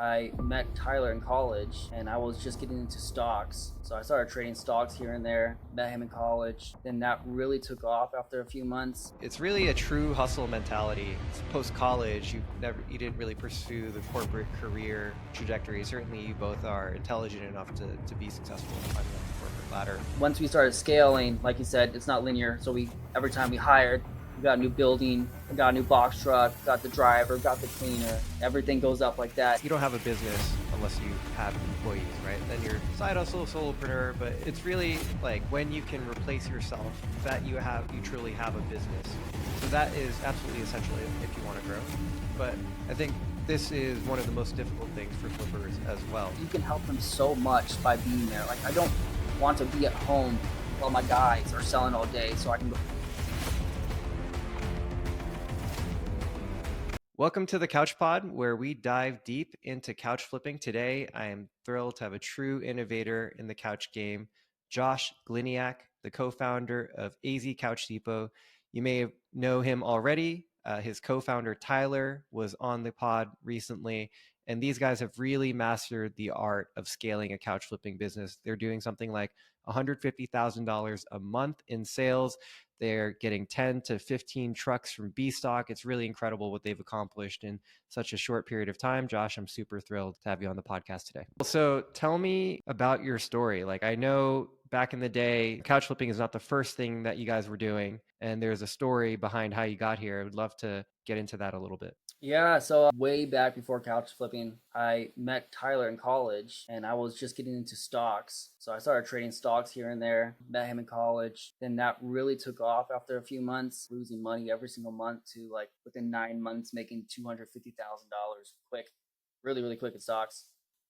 I met Tyler in college and I was just getting into stocks. So I started trading stocks here and there, met him in college. Then that really took off after a few months. It's really a true hustle mentality. Post college, you didn't really pursue the corporate career trajectory. Certainly, you both are intelligent enough to be successful in climbing up the corporate ladder. Once we started scaling, like you said, it's not linear. So every time we hired, we got a new building, we got a new box truck, got the driver, got the cleaner. Everything goes up like that. You don't have a business unless you have employees, right? Then you're side hustle, solopreneur, but it's really like when you can replace yourself that you truly have a business. So that is absolutely essential if you want to grow. But I think this is one of the most difficult things for flippers as well. You can help them so much by being there. Like, I don't want to be at home while my guys are selling all day so I can go. Welcome to the Couch Pod, where we dive deep into couch flipping. Today, I am thrilled to have a true innovator in the couch game, Josh Gliniak, the co-founder of AZ Couch Depot. You may know him already. His co-founder, Tyler, was on the pod recently, and these guys have really mastered the art of scaling a couch flipping business. They're doing something like $150,000 a month in sales. They're getting 10 to 15 trucks from B Stock. It's really incredible what they've accomplished in such a short period of time. Josh, I'm super thrilled to have you on the podcast today. So tell me about your story. Like, I know back in the day, couch flipping is not the first thing that you guys were doing, and there's a story behind how you got here. I would love to get into that a little bit. Yeah, so way back before couch flipping, I met Tyler in college and I was just getting into stocks. So I started trading stocks here and there, met him in college. Then that really took off after a few months, losing money every single month to like within 9 months, making $250,000 quick, really, really quick in stocks.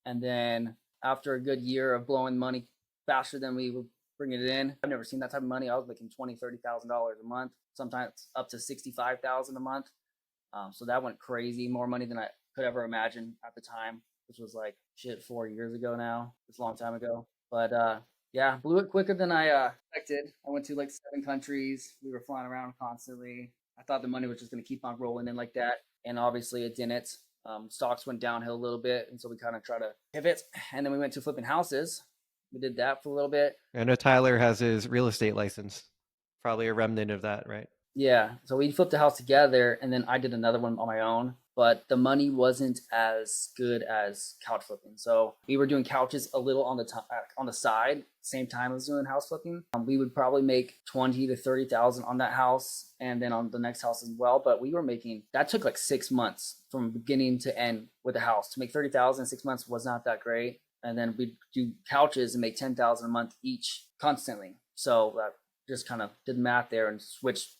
And then after a good year of blowing money faster than we were bringing it in, I've never seen that type of money. I was making $20,000, $30,000 a month, sometimes up to $65,000 a month. So that went crazy, more money than I could ever imagine at the time, which was like 4 years ago now. It's a long time ago. But yeah, blew it quicker than I expected. I went to like 7 countries. We were flying around constantly. I thought the money was just going to keep on rolling in like that. And obviously it didn't. Stocks went downhill a little bit. And so we kind of tried to pivot. And then we went to flipping houses. We did that for a little bit. I know Tyler has his real estate license, probably a remnant of that, right? Yeah, so we flipped a house together, and then I did another one on my own. But the money wasn't as good as couch flipping. So we were doing couches a little on the side, same time as doing house flipping. We would probably make 20 to 30,000 on that house, and then on the next house as well. But we were making that took like 6 months from beginning to end with the house to make 30,000 in 6 months was not that great. And then we'd do couches and make 10,000 a month each constantly. So just kind of did math there and switched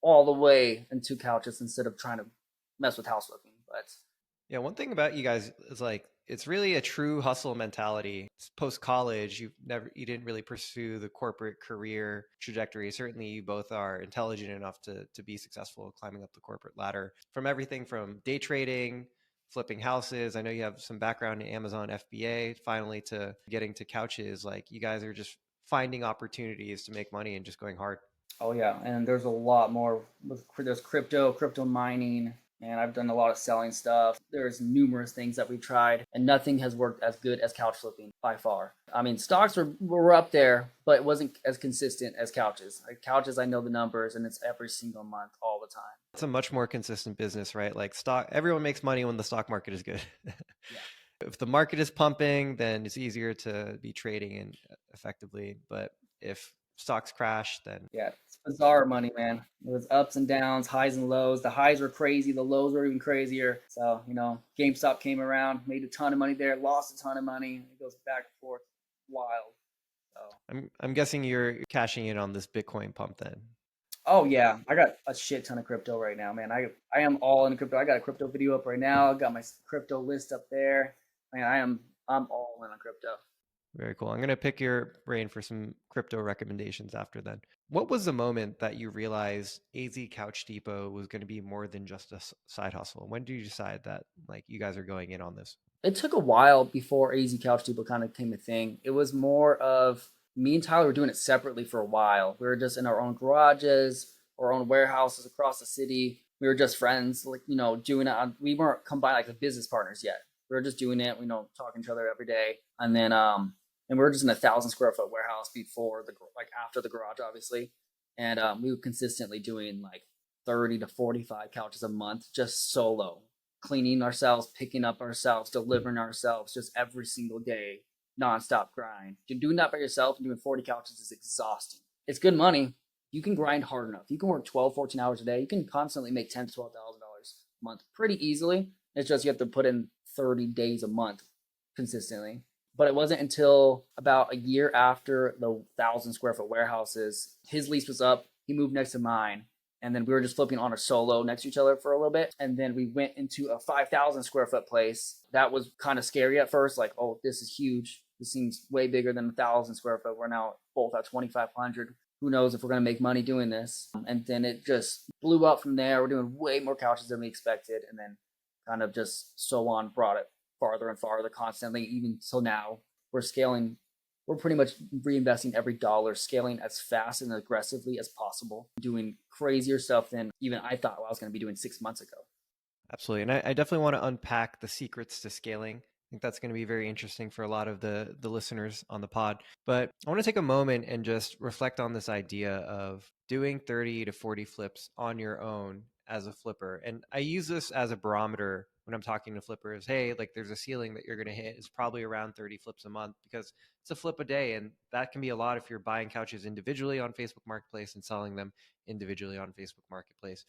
all the way into couches instead of trying to mess with house flipping. But yeah, one thing about you guys is like it's really a true hustle mentality. Post college, you didn't really pursue the corporate career trajectory. Certainly, you both are intelligent enough to be successful climbing up the corporate ladder. From everything from day trading, flipping houses. I know you have some background in Amazon FBA. Finally, to getting to couches, like you guys are just finding opportunities to make money and just going hard. oh yeah, and there's a lot more. There's crypto mining, and I've done a lot of selling stuff. There's numerous things that we've tried, and nothing has worked as good as couch flipping by far. I mean, stocks were up there, but it wasn't as consistent as couches. Like couches, I know the numbers, and it's every single month, all the time. It's a much more consistent business, right? Like stock, everyone makes money when the stock market is good. Yeah. If the market is pumping, then it's easier to be trading and effectively. But if stocks crash, then Yeah, it's bizarre money, man. It was ups and downs, highs and lows. The highs were crazy, the lows were even crazier. So, GameStop came around, made a ton of money there, lost a ton of money. It goes back and forth, wild. So, I'm guessing you're cashing in on this Bitcoin pump then. oh yeah, I got a shit ton of crypto right now, man. I am all in crypto. I got a crypto video up right now. I got my crypto list up there. Man, I'm all in on crypto. Very cool. I'm going to pick your brain for some crypto recommendations after that. What was the moment that you realized AZ Couch Depot was going to be more than just a side hustle? When did you decide that like you guys are going in on this? It took a while before AZ Couch Depot kind of became a thing. It was more of me and Tyler were doing it separately for a while. We were just in our own garages, our own warehouses across the city. We were just friends, like, doing it. We weren't combined like the business partners yet. We were just doing it, talking to each other every day. And we were just in 1,000 square foot warehouse before after the garage, obviously. And we were consistently doing like 30 to 45 couches a month, just solo, cleaning ourselves, picking up ourselves, delivering ourselves, just every single day, nonstop grind. Doing that by yourself and doing 40 couches is exhausting. It's good money. You can grind hard enough. You can work 12, 14 hours a day. You can constantly make $10,000 to $12,000 a month pretty easily. It's just you have to put in 30 days a month consistently. But it wasn't until about a year after the 1,000 square foot warehouses, his lease was up. He moved next to mine. And then we were just flipping on a solo next to each other for a little bit. And then we went into a 5,000 square foot place. That was kind of scary at first. Like, oh, this is huge. This seems way bigger than 1,000 square foot. We're now both at 2,500. Who knows if we're going to make money doing this? And then it just blew up from there. We're doing way more couches than we expected. And then kind of just so on, brought it farther and farther constantly. Even so now we're scaling. We're pretty much reinvesting every dollar, scaling as fast and aggressively as possible, doing crazier stuff than even I thought I was going to be doing 6 months ago. Absolutely. And I definitely want to unpack the secrets to scaling. I think that's going to be very interesting for a lot of the listeners on the pod. But I want to take a moment and just reflect on this idea of doing 30 to 40 flips on your own as a flipper. And I use this as a barometer when I'm talking to flippers. Hey, like there's a ceiling that you're going to hit. It's probably around 30 flips a month because it's a flip a day. And that can be a lot if you're buying couches individually on Facebook Marketplace and selling them individually on Facebook Marketplace.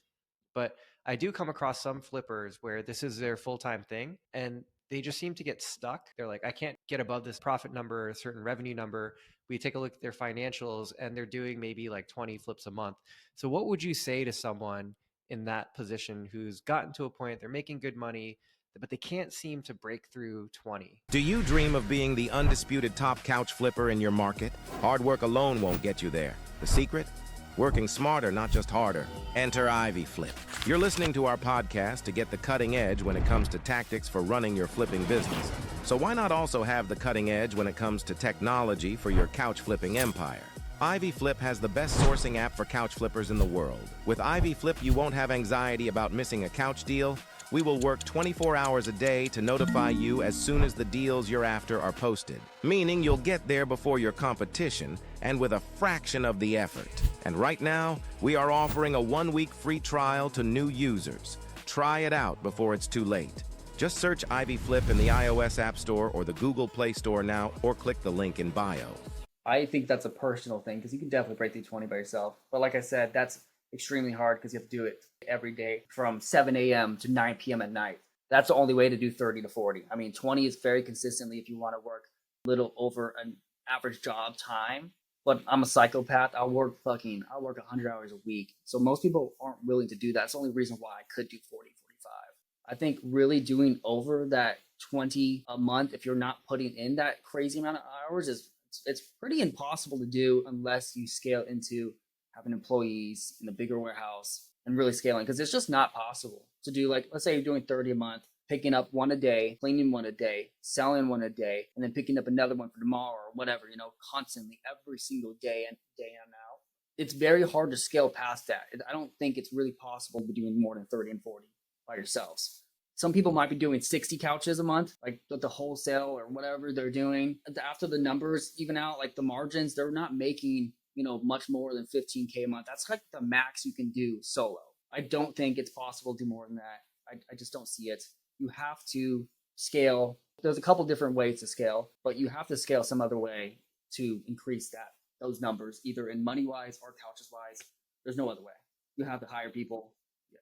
But I do come across some flippers where this is their full-time thing and they just seem to get stuck. They're like, I can't get above this profit number, a certain revenue number. We take a look at their financials and they're doing maybe like 20 flips a month. So what would you say to someone in that position who's gotten to a point, they're making good money, but they can't seem to break through 20? Do you dream of being the undisputed top couch flipper in your market? Hard work alone won't get you there. The secret? Working smarter, not just harder. Enter Ivy Flip. You're listening to our podcast to get the cutting edge when it comes to tactics for running your flipping business. So why not also have the cutting edge when it comes to technology for your couch flipping empire? Ivy Flip has the best sourcing app for couch flippers in the world. With Ivy Flip, you won't have anxiety about missing a couch deal. We will work 24 hours a day to notify you as soon as the deals you're after are posted, meaning you'll get there before your competition and with a fraction of the effort. And right now, we are offering a 1-week free trial to new users. Try it out before it's too late. Just search Ivy Flip in the iOS App Store or the Google Play Store now, or click the link in bio. I think that's a personal thing because you can definitely break through 20 by yourself. But like I said, that's extremely hard because you have to do it every day from 7 a.m. to 9 p.m. at night. That's the only way to do 30 to 40. I mean, 20 is very consistently if you want to work a little over an average job time. But I'm a psychopath. I'll work 100 hours a week. So most people aren't willing to do that. It's the only reason why I could do 40, 45. I think really doing over that 20 a month, if you're not putting in that crazy amount of hours, it's pretty impossible to do unless you scale into having employees in a bigger warehouse and really scaling, because it's just not possible to do, like, let's say you're doing 30 a month, picking up one a day, cleaning one a day, selling one a day, and then picking up another one for tomorrow or whatever, constantly every single day and day in and out. It's very hard to scale past that. I don't think it's really possible to be doing more than 30 and 40 by yourselves. Some people might be doing 60 couches a month, like with the wholesale or whatever they're doing. After the numbers even out, like the margins, they're not making, much more than 15K a month. That's like the max you can do solo. I don't think it's possible to do more than that. I just don't see it. You have to scale. There's a couple different ways to scale, but you have to scale some other way to increase those numbers, either in money wise or couches wise. There's no other way. You have to hire people.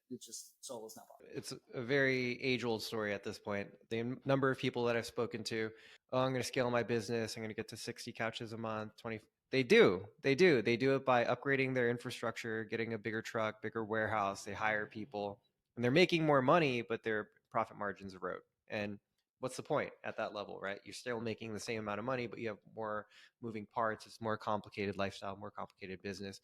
It's just solo's not possible. It's a very age-old story at this point. The number of people that I've spoken to, oh, I'm going to scale my business. I'm going to get to 60 couches a month, 20. They do it by upgrading their infrastructure, getting a bigger truck, bigger warehouse. They hire people and they're making more money, but their profit margins erode. And what's the point at that level, right? You're still making the same amount of money, but you have more moving parts. It's more complicated lifestyle, more complicated business.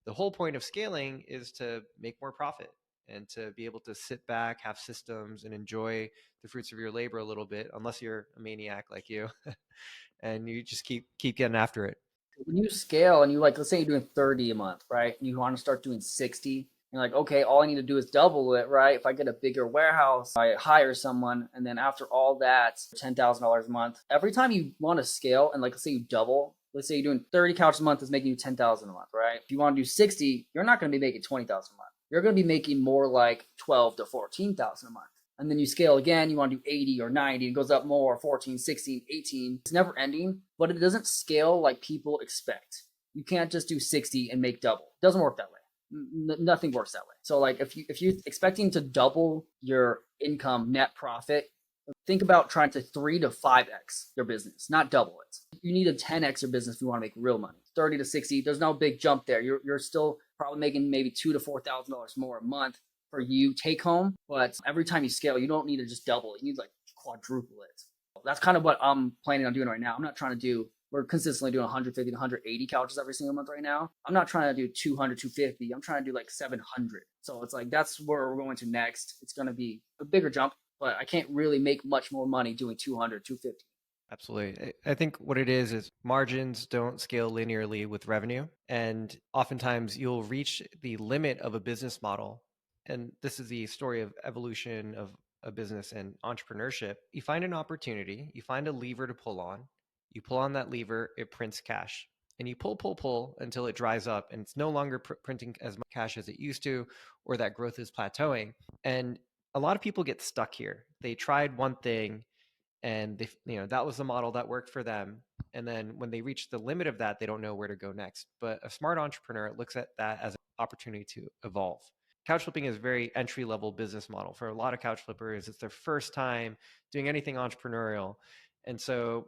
The whole point of scaling is to make more profit and to be able to sit back, have systems, and enjoy the fruits of your labor a little bit, unless you're a maniac like you, and you just keep getting after it. When you scale and let's say you're doing 30 a month, right? And you want to start doing 60, You're like, okay, all I need to do is double it, right? If I get a bigger warehouse, I hire someone, and then after all that, $10,000 a month. Every time you want to scale, and like let's say you double, let's say you're doing 30 couches a month is making you 10,000 a month, right? If you want to do 60, you're not going to be making 20,000 a month. You're going to be making more like 12 to 14,000 a month. And then you scale again, you want to do 80 or 90, it goes up more, 14, 16, 18. It's never ending, but it doesn't scale like people expect. You can't just do 60 and make double. It doesn't work that way. Nothing works that way. So like if you're expecting to double your income net profit, think about trying to 3 to 5x your business, not double it. You need a 10x your business if you want to make real money. 30 to 60, there's no big jump there. You're still probably making maybe $2,000 to $4,000 more a month for you take home, but every time you scale, you don't need to just double it. You need to like quadruple it. That's kind of what I'm planning on doing right now. I'm not trying to do, we're consistently doing 150 to 180 couches every single month right now. I'm not trying to do 200, 250. I'm trying to do like 700. So it's like, that's where we're going to next. It's going to be a bigger jump, but I can't really make much more money doing 200, 250. Absolutely. I think what it is margins don't scale linearly with revenue. And oftentimes you'll reach the limit of a business model. And this is the story of evolution of a business and entrepreneurship. You find an opportunity, you find a lever to pull on, you pull on that lever, it prints cash. And you pull until it dries up and it's no longer printing as much cash as it used to, or that growth is plateauing. And a lot of people get stuck here. They tried one thing and that was the model that worked for them, and then when they reach the limit of that, they don't know where to go next. But a smart entrepreneur looks at that as an opportunity to evolve. Couch flipping is a very entry level business model for a lot of couch flippers. It's their first time doing anything entrepreneurial, and so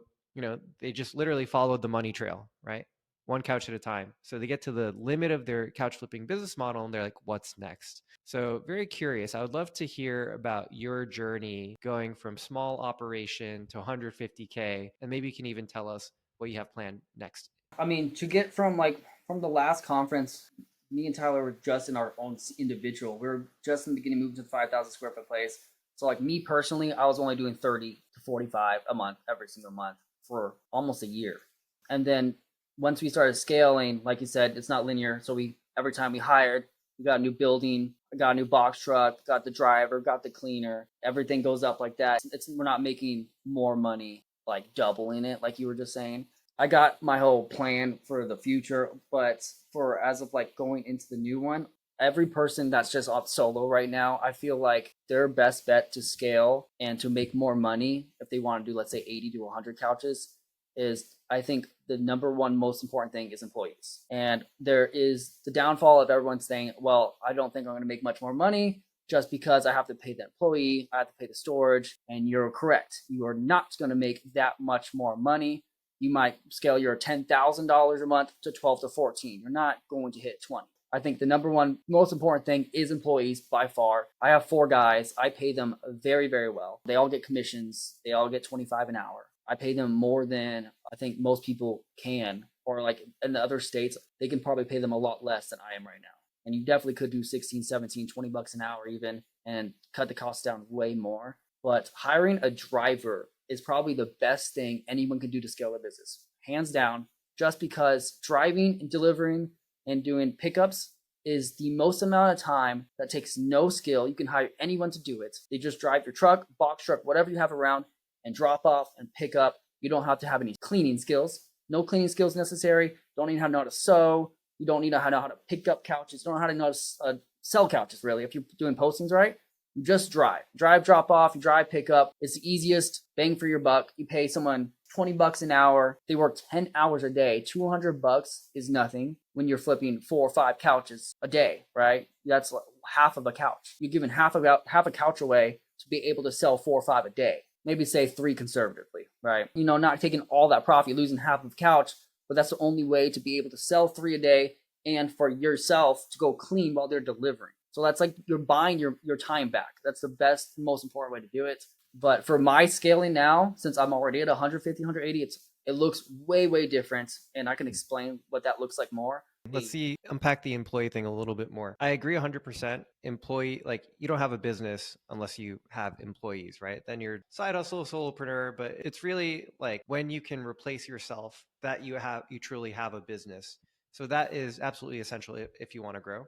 they just literally followed the money trail, right? One couch at a time. So they get to the limit of their couch flipping business model and they're like, what's next? So very curious. I would love to hear about your journey going from small operation to 150K. And maybe you can even tell us what you have planned next. I mean, to get from the last conference, me and Tyler were just in our own individual. We were just in the beginning, moving to the 5,000 square foot place. So like me personally, I was only doing 30 to 45 a month, every single month for almost a year. And then once we started scaling, like you said, it's not linear. So every time we hired, we got a new building, got a new box truck, got the driver, got the cleaner. Everything goes up like that. We're not making more money, like doubling it, like you were just saying. I got my whole plan for the future, but for as of like going into the new one, every person that's just off solo right now, I feel like their best bet to scale and to make more money if they want to do, let's say 80 to 100 couches, is I think the number one most important thing is employees. And there is the downfall of everyone saying, well, I don't think I'm going to make much more money just because I have to pay the employee, I have to pay the storage. And you're correct. You are not going to make that much more money. You might scale your $10,000 a month to 12 to 14. You're not going to hit 20. I think the number one most important thing is employees by far. I have 4 guys. I pay them very, very well. They all get commissions. They all get 25 an hour. I pay them more than I think most people can, or like in the other states, they can probably pay them a lot less than I am right now. And you definitely could do 16, 17, 20 bucks an hour even and cut the costs down way more. But hiring a driver is probably the best thing anyone can do to scale their business, hands down, just because driving and delivering and doing pickups is the most amount of time that takes no skill. You can hire anyone to do it. They just drive your truck, box truck, whatever you have around, and drop off and pick up. You don't have to have any cleaning skills. No cleaning skills necessary. Don't even know how to sew. You don't need to know how to pick up couches. You don't know how to sell couches, really. If you're doing postings right, you just drive. Drive, drop off, you drive, pick up. It's the easiest bang for your buck. You pay someone 20 bucks an hour. They work 10 hours a day. 200 bucks is nothing when you're flipping 4 or 5 couches a day, right? That's like half of a couch. You're giving half a couch away to be able to sell 4 or 5 a day. Maybe say 3 conservatively, right? Not taking all that profit, you're losing half of the couch, but that's the only way to be able to sell 3 a day and for yourself to go clean while they're delivering. So that's like you're buying your time back. That's the best, most important way to do it. But for my scaling now, since I'm already at 150, 180, it looks way, way different. And I can explain what that looks like more. Let's unpack the employee thing a little bit more. I agree 100%. Employee, like you don't have a business unless you have employees, right? Then you're side hustle, solopreneur, but it's really like when you can replace yourself that you truly have a business. So that is absolutely essential if you want to grow.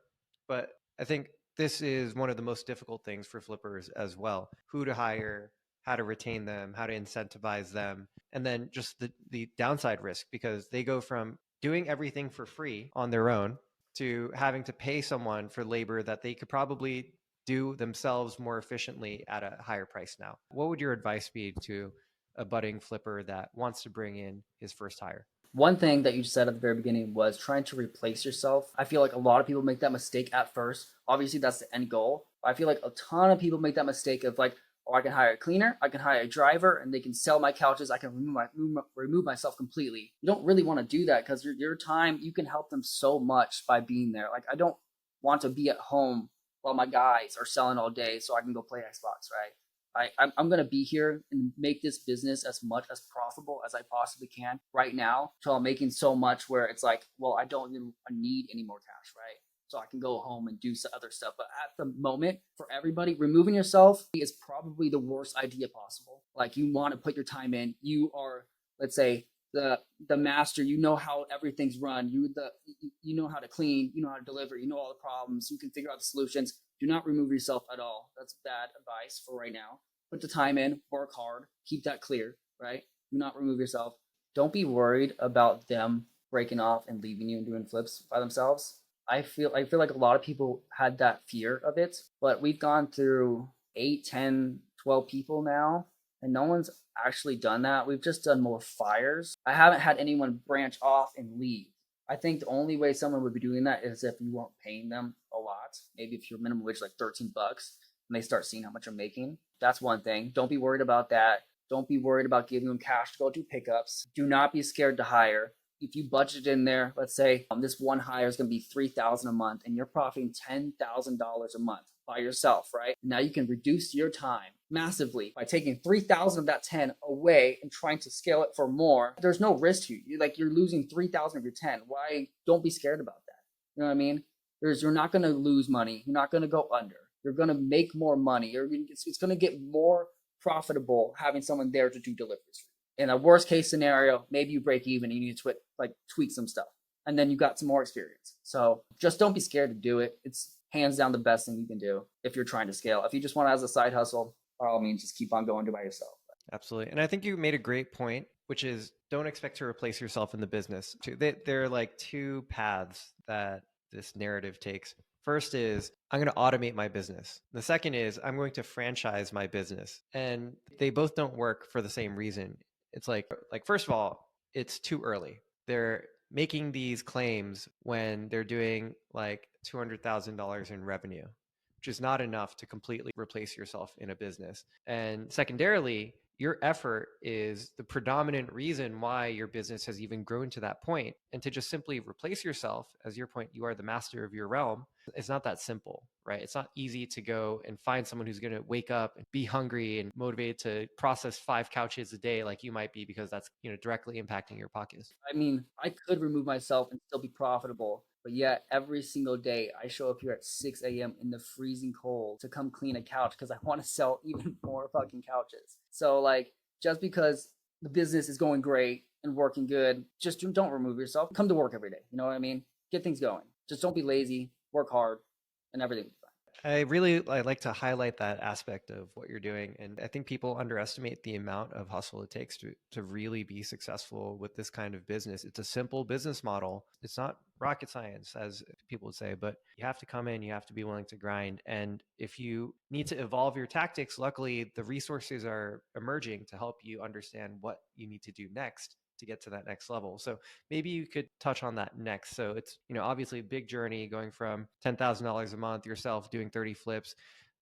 But I think this is one of the most difficult things for flippers as well. Who to hire, how to retain them, how to incentivize them, and then just the downside risk, because they go from doing everything for free on their own to having to pay someone for labor that they could probably do themselves more efficiently at a higher price now. What would your advice be to a budding flipper that wants to bring in his first hire? One thing that you said at the very beginning was trying to replace yourself. I feel like a lot of people make that mistake at first. Obviously, that's the end goal. I feel like a ton of people make that mistake of like, oh, I can hire a cleaner, I can hire a driver, and they can sell my couches. I can remove myself completely. You don't really want to do that because your time, you can help them so much by being there. Like, I don't want to be at home while my guys are selling all day so I can go play Xbox, right? I'm going to be here and make this business as much as profitable as I possibly can right now till I'm making so much where it's like, well, I don't even need any more cash, right? So I can go home and do some other stuff. But at the moment, for everybody, removing yourself is probably the worst idea possible. Like, you want to put your time in. You are, let's say, the master. You know how everything's run. You know how to clean. You know how to deliver. You know all the problems. You can figure out the solutions. Do not remove yourself at all. That's bad advice for right now. Put the time in. Work hard. Keep that clear. Right. Do not remove yourself. Don't be worried about them breaking off and leaving you and doing flips by themselves. I feel like a lot of people had that fear of it, but we've gone through 8, 10, 12 people now, and no one's actually done that. We've just done more fires. I haven't had anyone branch off and leave. I think the only way someone would be doing that is if you weren't paying them a lot. Maybe if your minimum wage is like $13 and they start seeing how much you're making. That's one thing. Don't be worried about that. Don't be worried about giving them cash to go do pickups. Do not be scared to hire. If you budget in there, let's say this one hire is going to be $3,000 a month and you're profiting $10,000 a month by yourself, right? Now you can reduce your time massively by taking 3,000 of that 10 away and trying to scale it for more. There's no risk to you. You're losing 3,000 of your 10. Why? Don't be scared about that. You know what I mean? You're not going to lose money. You're not going to go under. You're going to make more money. It's going to get more profitable having someone there to do deliveries. In a worst case scenario, maybe you break even and you need to tweak some stuff, and then you got some more experience. So just don't be scared to do it. It's hands down the best thing you can do if you're trying to scale. If you just want it as a side hustle, by all means, just keep on going by yourself. Absolutely. And I think you made a great point, which is don't expect to replace yourself in the business. There are like two paths that this narrative takes. First is I'm going to automate my business. The second is I'm going to franchise my business. And they both don't work for the same reason. It's like first of all, it's too early. They're making these claims when they're doing like $200,000 in revenue, which is not enough to completely replace yourself in a business. And secondarily, your effort is the predominant reason why your business has even grown to that point. And to just simply replace yourself, as your point, you are the master of your realm. It's not that simple, right? It's not easy to go and find someone who's going to wake up and be hungry and motivated to process 5 couches a day like you might be, because that's, directly impacting your pockets. I mean, I could remove myself and still be profitable, but yet every single day I show up here at 6 a.m. in the freezing cold to come clean a couch because I want to sell even more fucking couches. So just because the business is going great and working good, just don't remove yourself. Come to work every day. You know what I mean? Get things going. Just don't be lazy, work hard, and everything will be fine. I like to highlight that aspect of what you're doing. And I think people underestimate the amount of hustle it takes to really be successful with this kind of business. It's a simple business model. It's not rocket science, as people would say, but you have to come in, you have to be willing to grind. And if you need to evolve your tactics, luckily the resources are emerging to help you understand what you need to do next to get to that next level. So maybe you could touch on that next. So it's, obviously a big journey going from $10,000 a month yourself doing 30 flips.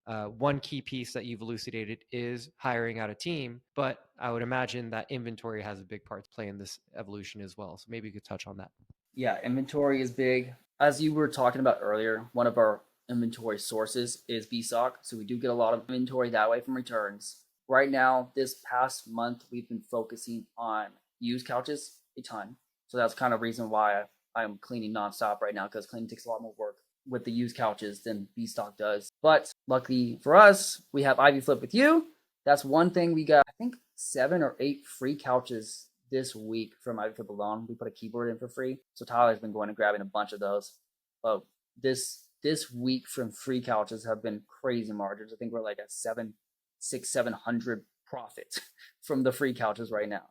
One key piece that you've elucidated is hiring out a team, but I would imagine that inventory has a big part to play in this evolution as well. So maybe you could touch on that. Yeah, inventory is big. As you were talking about earlier, one of our inventory sources is BSOC. So we do get a lot of inventory that way from returns. Right now, this past month, we've been focusing on used couches a ton. So that's kind of reason why I'm cleaning nonstop right now, because cleaning takes a lot more work with the used couches than B-Stock does. But luckily for us, we have Ivy Flip with you. That's one thing. We got, I think, 7 or 8 free couches this week from Ivy Flip alone. We put a keyboard in for free. So Tyler's been going and grabbing a bunch of those. But this this week from free couches have been crazy margins. I think we're like at 700 profit from the free couches right now.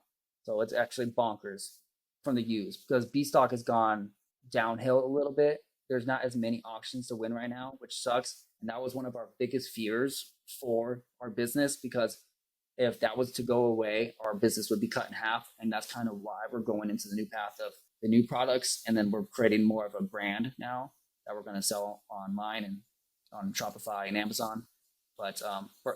So it's actually bonkers from the used because B stock has gone downhill a little bit. There's not as many auctions to win right now, which sucks. And that was one of our biggest fears for our business because if that was to go away, our business would be cut in half. And that's kind of why we're going into the new path of the new products. And then we're creating more of a brand now that we're going to sell online and on Shopify and Amazon. But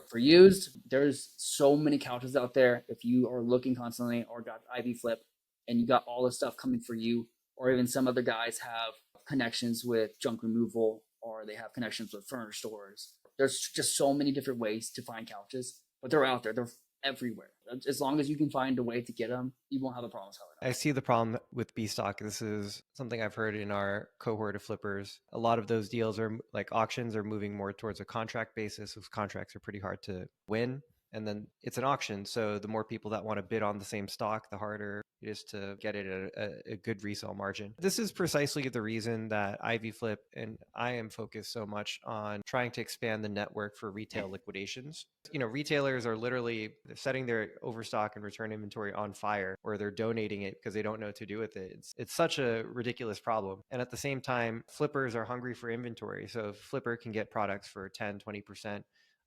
for used, there's so many couches out there. If you are looking constantly or got Ivy Flip and you got all this stuff coming for you, or even some other guys have connections with junk removal or they have connections with furniture stores. There's just so many different ways to find couches, but they're out there. They're everywhere. As long as you can find a way to get them, you won't have a problem selling them. I see the problem with B stock. This is something I've heard in our cohort of flippers. A lot of those deals are like auctions are moving more towards a contract basis. Those contracts are pretty hard to win. And then it's an auction. So the more people that want to bid on the same stock, the harder it is to get it at a good resale margin. This is precisely the reason that Ivy Flip and I am focused so much on trying to expand the network for retail liquidations. You know, retailers are literally setting their overstock and return inventory on fire, or they're donating it because they don't know what to do with it. It's such a ridiculous problem. And at the same time, flippers are hungry for inventory. So if flipper can get products for 10, 20%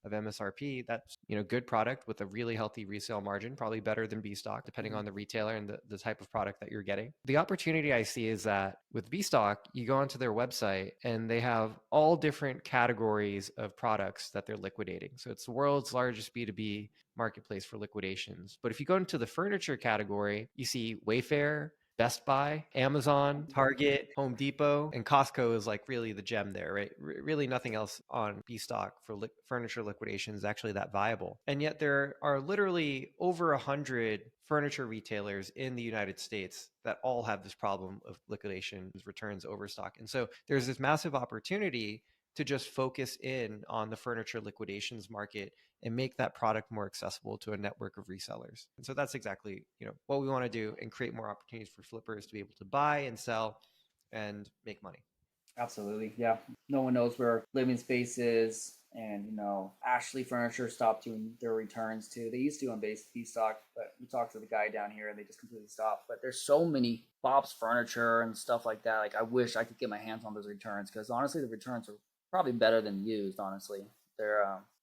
of MSRP, that's, you know, good product with a really healthy resale margin, probably better than B stock, depending on the retailer and the type of product that you're getting. The opportunity I see is that with B stock, you go onto their website and they have all different categories of products that they're liquidating. So it's the world's largest B2B marketplace for liquidations. But if you go into the furniture category, you see Wayfair, Best Buy, Amazon, Target, Home Depot, and Costco is like really the gem there, right? Really nothing else on B stock for furniture liquidation is actually that viable. And yet there are literally over 100 furniture retailers in the United States that all have this problem of liquidation, returns, overstock. And so there's this massive opportunity to just focus in on the furniture liquidations market and make that product more accessible to a network of resellers. And so that's exactly, you know, what we want to do and create more opportunities for flippers to be able to buy and sell and make money. Absolutely. Yeah. No one knows where living space is. And, you know, Ashley Furniture stopped doing their returns too. They used to on base B stock, but we talked to the guy down here and they just completely stopped. But there's so many Bob's Furniture and stuff like that. Like, I wish I could get my hands on those returns because honestly, the returns are probably better than used, honestly. They're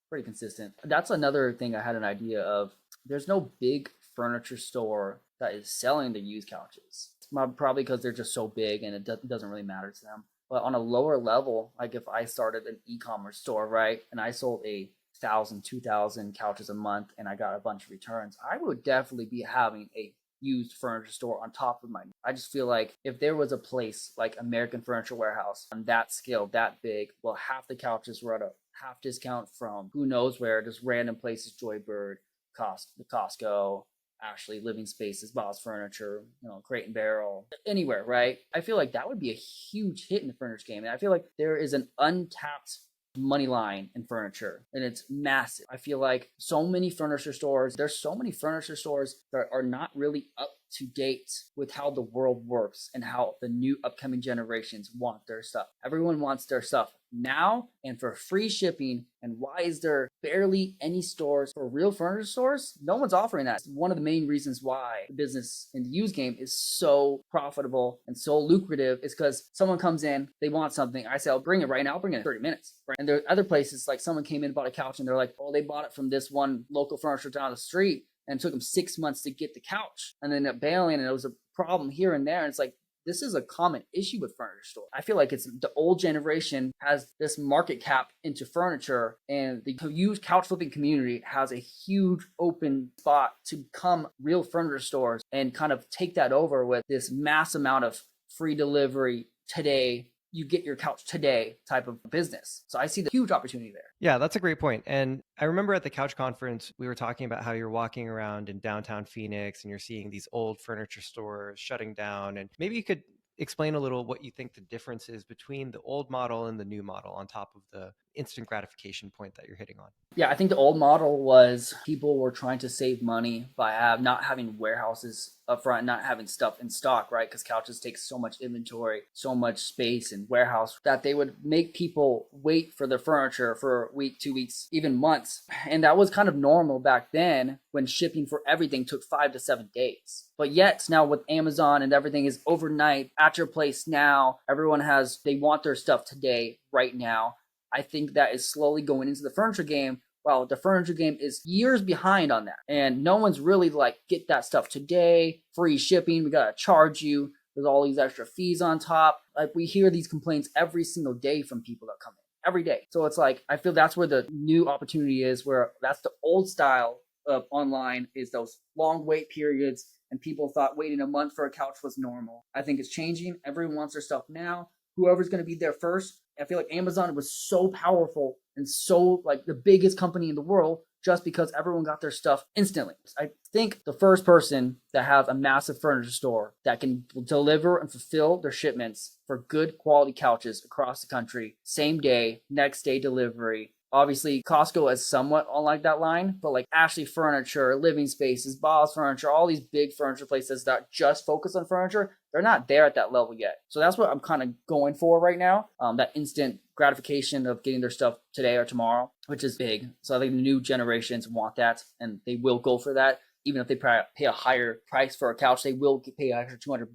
pretty consistent. That's another thing I had an idea of. There's no big furniture store that is selling the used couches. It's probably because they're just so big and it doesn't really matter to them. But on a lower level, like if I started an e-commerce store, right, and I sold 1,000, 2,000 couches a month and I got a bunch of returns, I would definitely be having a used furniture store on top of mine. I just feel like if there was a place like American Furniture Warehouse on that scale, that big, well, half the couches were at a half discount from who knows where, just random places, Joybird, Costco, Ashley, Living Spaces, Bob's Furniture, you know, Crate and Barrel, anywhere, right? I feel like that would be a huge hit in the furniture game. And I feel like there is an untapped money line in furniture and it's massive. I feel like there's so many furniture stores that are not really up to date with how the world works and how the new upcoming generations want their stuff. Everyone wants their stuff now and for free shipping. And why is there barely any stores for real furniture stores? No one's offering that. It's one of the main reasons why the business in the used game is so profitable and so lucrative is because someone comes in, they want something. I say, I'll bring it right now. I'll bring it in 30 minutes. Right? And there are other places like someone came in and bought a couch and they're like, oh, they bought it from this one local furniture down the street. And it took them 6 months to get the couch and then bailing. And it was a problem here and there. And it's like, this is a common issue with furniture stores. I feel like it's the old generation has this market cap into furniture and the used couch flipping community has a huge open spot to become real furniture stores and kind of take that over with this mass amount of free delivery today. You get your couch today type of business. So I see the huge opportunity there. Yeah, that's a great point. And I remember at the couch conference, we were talking about how you're walking around in downtown Phoenix and you're seeing these old furniture stores shutting down. And maybe you could explain a little what you think the difference is between the old model and the new model on top of the instant gratification point that you're hitting on? Yeah, I think the old model was people were trying to save money by not having warehouses up front, not having stuff in stock, right? Because couches take so much inventory, so much space and warehouse that they would make people wait for their furniture for a week, 2 weeks, even months. And that was kind of normal back then when shipping for everything took 5 to 7 days. But yet now with Amazon and everything is overnight at your place now, they want their stuff today, right now. I think that is slowly going into the furniture game. Well, the furniture game is years behind on that. And no one's really like, get that stuff today, free shipping, we gotta charge you. There's all these extra fees on top. Like we hear these complaints every single day from people that come in. Every day. So it's like, I feel that's where the new opportunity is, where that's the old style of online, is those long wait periods. And people thought waiting a month for a couch was normal. I think it's changing. Everyone wants their stuff now. Whoever's going to be there first. I feel like Amazon was so powerful and so like the biggest company in the world just because everyone got their stuff instantly. I think the first person that has a massive furniture store that can deliver and fulfill their shipments for good quality couches across the country, same day, next day delivery. Obviously, Costco is somewhat unlike that line, but like Ashley Furniture, Living Spaces, Bob's Furniture, all these big furniture places that just focus on furniture, they're not there at that level yet. So that's what I'm kind of going for right now. That instant gratification of getting their stuff today or tomorrow, which is big. So I think the new generations want that, and they will go for that. Even if they pay a higher price for a couch, they will pay an extra $200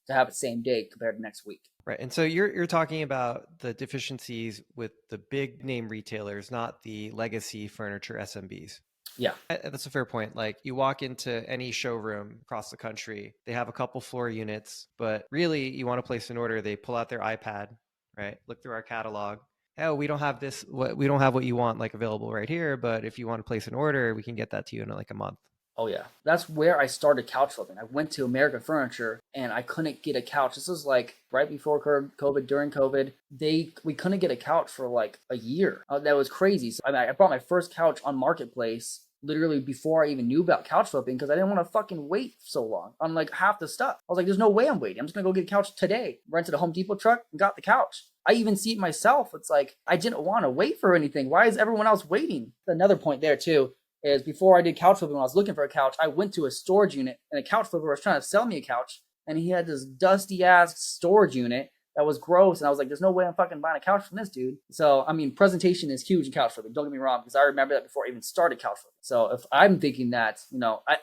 to have it same day compared to next week. Right. And so you're talking about the deficiencies with the big name retailers, not the legacy furniture SMBs. Yeah. That's a fair point. Like you walk into any showroom across the country, they have a couple floor units, but really you want to place an order, they pull out their iPad, right? Look through our catalog. Oh, we don't have we don't have what you want like available right here, but if you want to place an order, we can get that to you in like a month. Oh yeah, that's where I started couch flipping. I went to American Furniture and I couldn't get a couch. This was like right before COVID, during COVID. We couldn't get a couch for like a year. That was crazy. So I bought my first couch on Marketplace literally before I even knew about couch flipping because I didn't want to fucking wait so long on like half the stuff. I was like, there's no way I'm waiting. I'm just gonna go get a couch today. Rented a Home Depot truck and got the couch. I even see it myself. It's like I didn't want to wait for anything. Why is everyone else waiting? Another point there too is before I did couch flipping, when I was looking for a couch, I went to a storage unit and a couch flipper was trying to sell me a couch, and he had this dusty ass storage unit that was gross, and I was like, there's no way I'm fucking buying a couch from this dude. So I mean, presentation is huge in couch flipping, don't get me wrong, because I remember that before I even started couch flipping. So if I'm thinking that,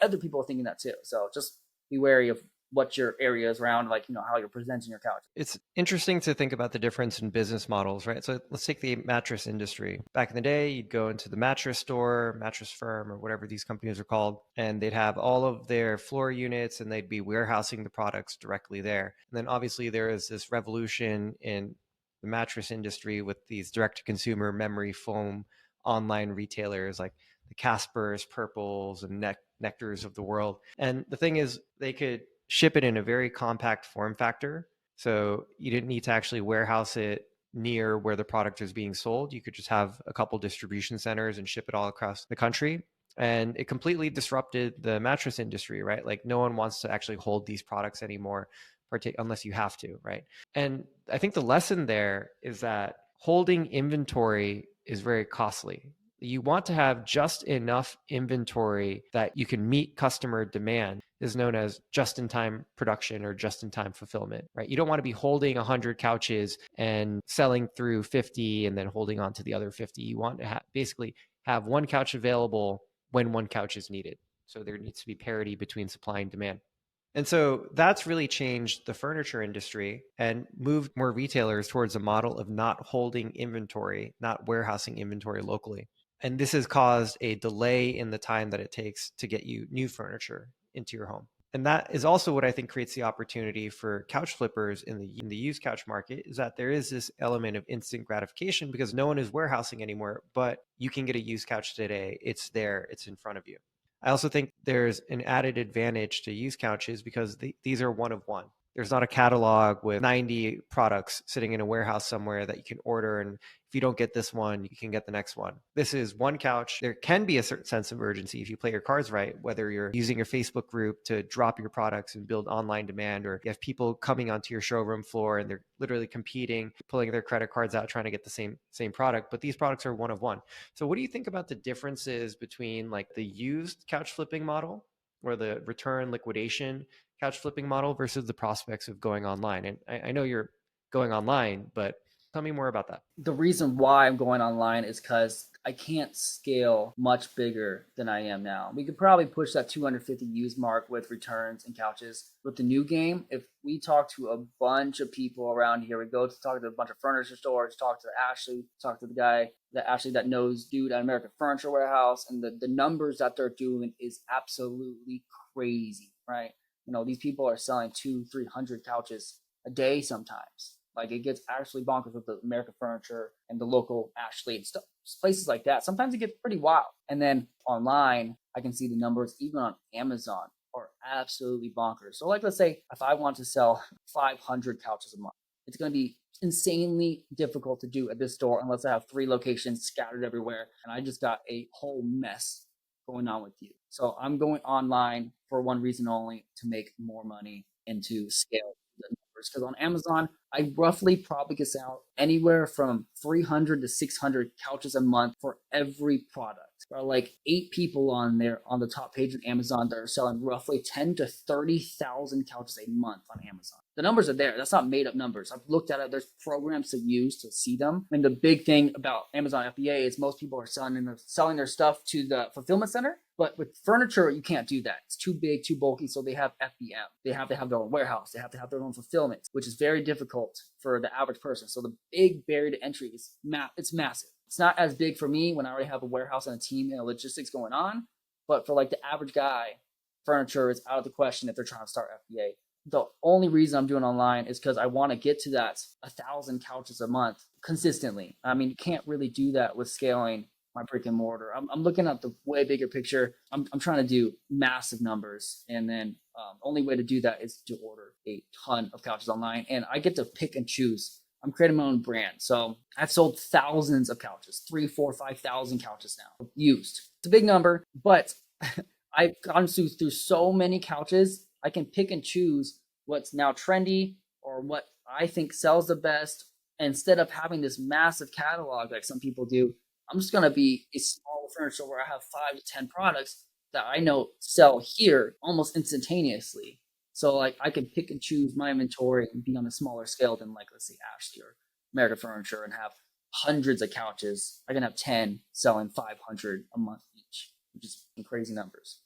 other people are thinking that too. So just be wary of what your area is around, like, how you're presenting your couch. It's interesting to think about the difference in business models, right? So let's take the mattress industry. Back in the day, you'd go into the mattress store, mattress firm, or whatever these companies are called, and they'd have all of their floor units and they'd be warehousing the products directly there. And then obviously there is this revolution in the mattress industry with these direct-to-consumer memory foam online retailers like the Caspers, Purples, and Nectars of the world. And the thing is, they could ship it in a very compact form factor. So you didn't need to actually warehouse it near where the product is being sold. You could just have a couple distribution centers and ship it all across the country. And it completely disrupted the mattress industry, right? Like no one wants to actually hold these products anymore, unless you have to, right? And I think the lesson there is that holding inventory is very costly. You want to have just enough inventory that you can meet customer demand, is known as just-in-time production or just-in-time fulfillment, right? You don't want to be holding 100 couches and selling through 50 and then holding on to the other 50. You want to basically have one couch available when one couch is needed. So there needs to be parity between supply and demand. And so that's really changed the furniture industry and moved more retailers towards a model of not holding inventory, not warehousing inventory locally. And this has caused a delay in the time that it takes to get you new furniture into your home. And that is also what I think creates the opportunity for couch flippers in the used couch market, is that there is this element of instant gratification because no one is warehousing anymore, but you can get a used couch today. It's there, it's in front of you. I also think there's an added advantage to used couches because these are one of one. There's not a catalog with 90 products sitting in a warehouse somewhere that you can order. And if you don't get this one, you can get the next one. This is one couch. There can be a certain sense of urgency if you play your cards right, whether you're using your Facebook group to drop your products and build online demand, or you have people coming onto your showroom floor and they're literally competing, pulling their credit cards out, trying to get the same product. But these products are one of one. So what do you think about the differences between like the used couch flipping model or the return liquidation couch flipping model versus the prospects of going online? And I know you're going online, but tell me more about that. The reason why I'm going online is because I can't scale much bigger than I am now. We could probably push that 250 use mark with returns and couches. With the new game, if we talk to a bunch of people around here, we go to talk to a bunch of furniture stores, talk to Ashley, talk to the guy that Ashley that knows dude at American Furniture Warehouse, and the numbers that they're doing is absolutely crazy, right? These people are selling 200-300 couches a day sometimes. Like, it gets actually bonkers with the American Furniture and the local Ashley and stuff, places like that. Sometimes it gets pretty wild. And then online, I can see the numbers even on Amazon are absolutely bonkers. So, like, let's say if I want to sell 500 couches a month, it's going to be insanely difficult to do at this store unless I have 3 locations scattered everywhere. And I just got a whole mess going on with you. So I'm going online for one reason only, to make more money and to scale the numbers. Because on Amazon, I roughly probably could sell anywhere from 300 to 600 couches a month for every product. There are like 8 people on there on the top page of Amazon that are selling roughly 10 to 30,000 couches a month on Amazon. The numbers are there. That's not made up numbers. I've looked at it. There's programs to use to see them. And the big thing about Amazon FBA is most people are selling their stuff to the fulfillment center. But with furniture, you can't do that. It's too big, too bulky. So they have FBM. They have to have their own warehouse. They have to have their own fulfillment, which is very difficult for the average person. So the big barrier to entry is it's massive. It's not as big for me when I already have a warehouse and a team and a logistics going on. But for like the average guy, furniture is out of the question if they're trying to start FBA. The only reason I'm doing online is because I want to get to that 1,000 couches a month consistently. I mean, you can't really do that with scaling my brick and mortar. I'm looking at the way bigger picture. I'm trying to do massive numbers. And then only way to do that is to order a ton of couches online. And I get to pick and choose. I'm creating my own brand. So I've sold thousands of couches, 3, 4, 5,000 couches now used. It's a big number, but I've gone through so many couches. I can pick and choose what's now trendy or what I think sells the best. Instead of having this massive catalog like some people do, I'm just going to be a small furniture where I have 5 to 10 products that I know sell here almost instantaneously. So like I can pick and choose my inventory and be on a smaller scale than like, let's say Ashley or American Furniture and have hundreds of couches. I can have 10 selling 500 a month each, which is crazy numbers.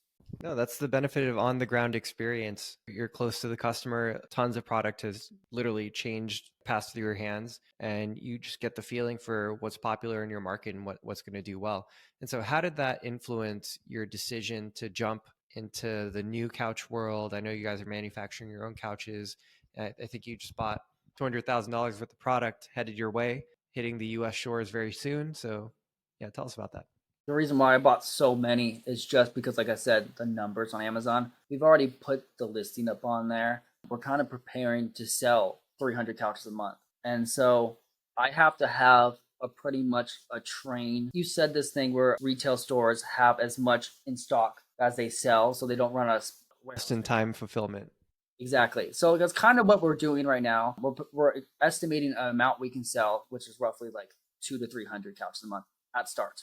No, that's the benefit of on the ground experience. You're close to the customer. Tons of product has literally changed, passed through your hands, and you just get the feeling for what's popular in your market and what's going to do well. And so how did that influence your decision to jump into the new couch world? I know you guys are manufacturing your own couches. I think you just bought $200,000 worth of product headed your way, hitting the US shores very soon. So yeah, tell us about that. The reason why I bought so many is just because, like I said, the numbers on Amazon. We've already put the listing up on there. We're kind of preparing to sell 300 couches a month. And so I have to have a pretty much a train. You said this thing where retail stores have as much in stock as they sell, so they don't run us Just in time fulfillment. Exactly. So that's kind of what we're doing right now. We're estimating an amount we can sell, which is roughly like 200 to 300 couches a month at start.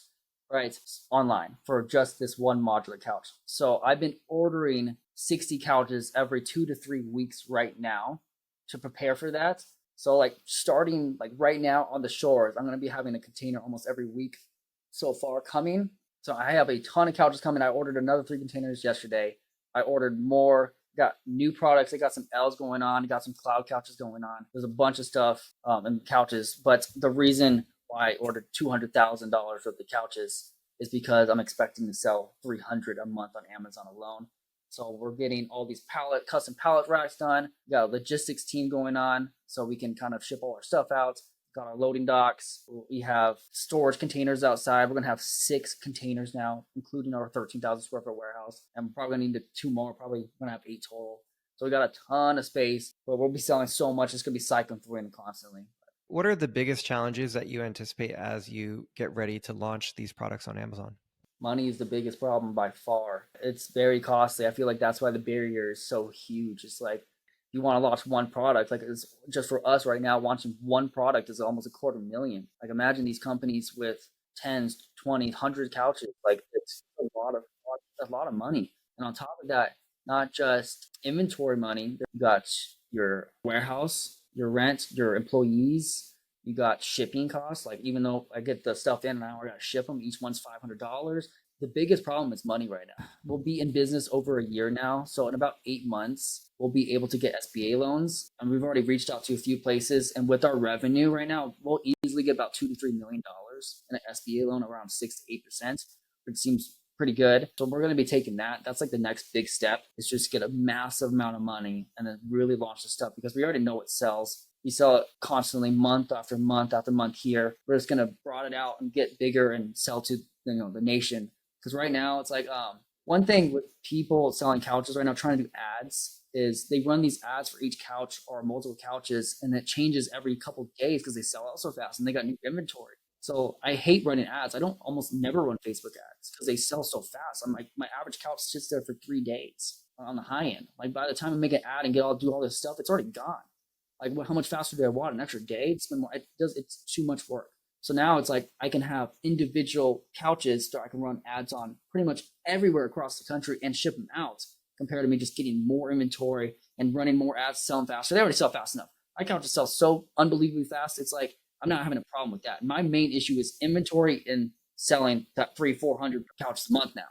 Right, online for just this one modular couch. So I've been ordering 60 couches every 2 to 3 weeks right now to prepare for that. So like starting like right now on the shores, I'm going to be having a container almost every week so far coming. So I have a ton of couches coming. I ordered another 3 containers yesterday. I ordered more, got new products. I got some L's going on, got some cloud couches going on. There's a bunch of stuff and couches. But the reason why I ordered $200,000 worth of couches is because I'm expecting to sell 300 a month on Amazon alone. So we're getting all these custom pallet racks done. We got a logistics team going on so we can kind of ship all our stuff out. Got our loading docks. We have storage containers outside. We're going to have 6 containers now, including our 13,000 square foot warehouse. And we're probably going to need 2 more. Probably going to have 8 total. So we got a ton of space, but we'll be selling so much. It's going to be cycling through it constantly. What are the biggest challenges that you anticipate as you get ready to launch these products on Amazon? Money is the biggest problem by far. It's very costly. I feel like that's why the barrier is so huge. It's like you want to launch one product, like it's just for us right now, launching one product is almost $250,000. Like imagine these companies with tens, 20, 100 couches. Like it's a lot of money. And on top of that, not just inventory money, you got your warehouse, your rent, your employees, you got shipping costs. Like even though I get the stuff in now, I gotta ship them. Each one's $500. The biggest problem is money right now. We'll be in business over a year now. So in about 8 months, we'll be able to get SBA loans. And we've already reached out to a few places. And with our revenue right now, we'll easily get about $2 to $3 million in an SBA loan, around 6 to 8%, which seems pretty good. So we're going to be taking that. That's like the next big step, is just get a massive amount of money and then really launch the stuff, because we already know it sells. We sell it constantly, month after month after month here. We're just going to broaden it out and get bigger and sell to the nation. Because right now it's like one thing with people selling couches right now, trying to do ads, is they run these ads for each couch or multiple couches, and it changes every couple of days because they sell out so fast and they got new inventory. So I hate running ads. I don't almost never run Facebook ads because they sell so fast. I'm like, my average couch sits there for 3 days on the high end. Like by the time I make an ad and do all this stuff, it's already gone. Like how much faster do I want? An extra day? It's been more. It's too much work. So now it's like I can have individual couches that I can run ads on pretty much everywhere across the country and ship them out, compared to me just getting more inventory and running more ads, selling faster. They already sell fast enough. My couches sell so unbelievably fast. It's like I'm not having a problem with that. My main issue is inventory and selling that 300-400 couches a month now.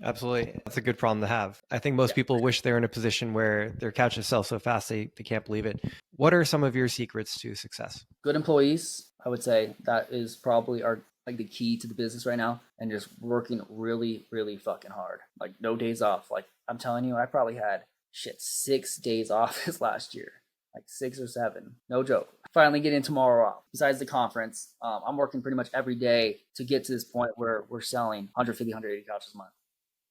Absolutely. That's a good problem to have. I think most people wish they're in a position where their couches sell so fast they can't believe it. What are some of your secrets to success? Good employees, I would say that is probably the key to the business right now, and just working really, really fucking hard. Like no days off. Like I'm telling you, I probably had 6 days off this last year. Like 6 or 7. No joke. Finally getting tomorrow off. Besides the conference, I'm working pretty much every day to get to this point where we're selling 150, 180 couches a month.